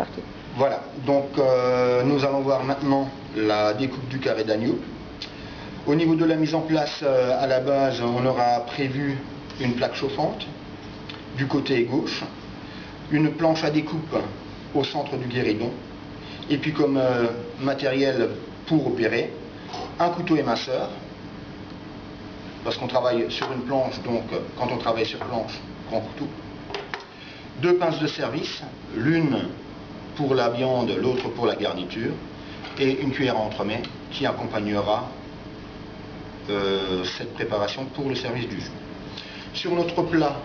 parti. Voilà, donc nous allons voir maintenant la découpe du carré d'agneau. Au niveau de la mise en place, à la base, on aura prévu une plaque chauffante du côté gauche, une planche à découpe au centre du guéridon, et puis comme matériel pour opérer, un couteau éminceur, parce qu'on travaille sur une planche, donc quand on travaille sur planche, grand couteau, deux pinces de service, l'une pour la viande, l'autre pour la garniture, et une cuillère à entremets qui accompagnera cette préparation pour le service du jus. Sur notre plat,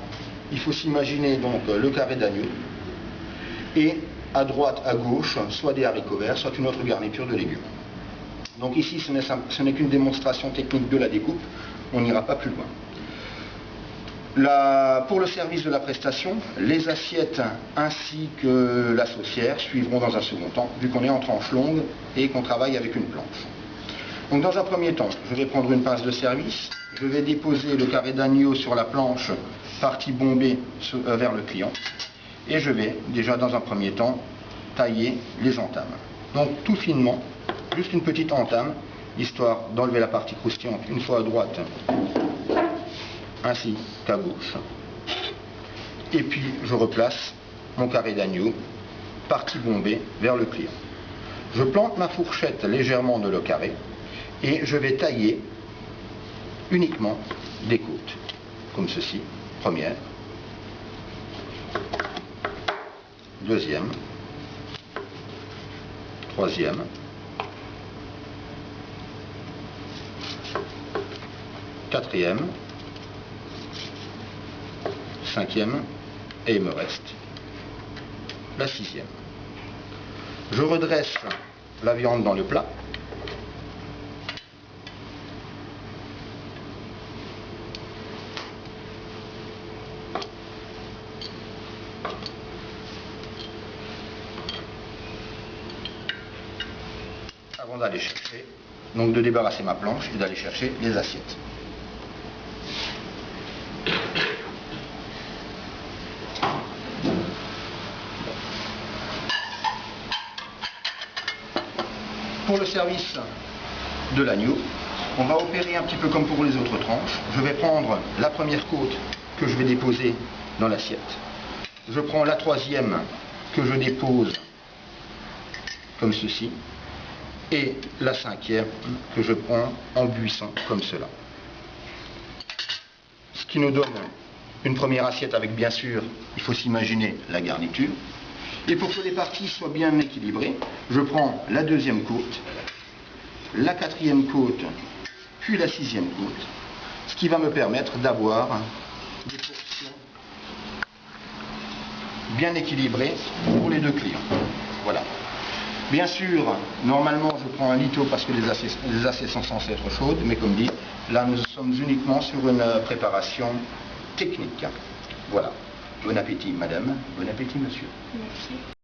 il faut s'imaginer donc le carré d'agneau et à droite, à gauche, soit des haricots verts, soit une autre garniture de légumes. Donc ici, ce n'est qu'une démonstration technique de la découpe, on n'ira pas plus loin. Pour le service de la prestation, les assiettes ainsi que la saucière suivront dans un second temps, vu qu'on est en tranche longue et qu'on travaille avec une planche. Donc dans un premier temps, je vais prendre une pince de service, je vais déposer le carré d'agneau sur la planche, partie bombée vers le client, et je vais déjà dans un premier temps tailler les entames. Donc tout finement, juste une petite entame, histoire d'enlever la partie croustillante une fois à droite, ainsi qu'à gauche. Et puis je replace mon carré d'agneau, partie bombée vers le client. Je plante ma fourchette légèrement dans le carré et je vais tailler uniquement des côtes, comme ceci. Première, deuxième, troisième, quatrième, cinquième, et il me reste la sixième. Je redresse la viande dans le plat. Avant d'aller chercher, donc de débarrasser ma planche et d'aller chercher les assiettes. Pour le service de l'agneau, on va opérer un petit peu comme pour les autres tranches. Je vais prendre la première côte que je vais déposer dans l'assiette. Je prends la troisième que je dépose comme ceci. Et la cinquième que je prends en buisson comme cela. Ce qui nous donne une première assiette avec, bien sûr, il faut s'imaginer la garniture. Et pour que les parties soient bien équilibrées, je prends la deuxième côte, la quatrième côte, puis la sixième côte, ce qui va me permettre d'avoir des portions bien équilibrées pour les deux clients. Voilà. Bien sûr, normalement je prends un litho parce que les assiettes sont censées être chaudes, mais comme dit, là nous sommes uniquement sur une préparation technique. Voilà. Bon appétit madame, bon appétit monsieur. Merci.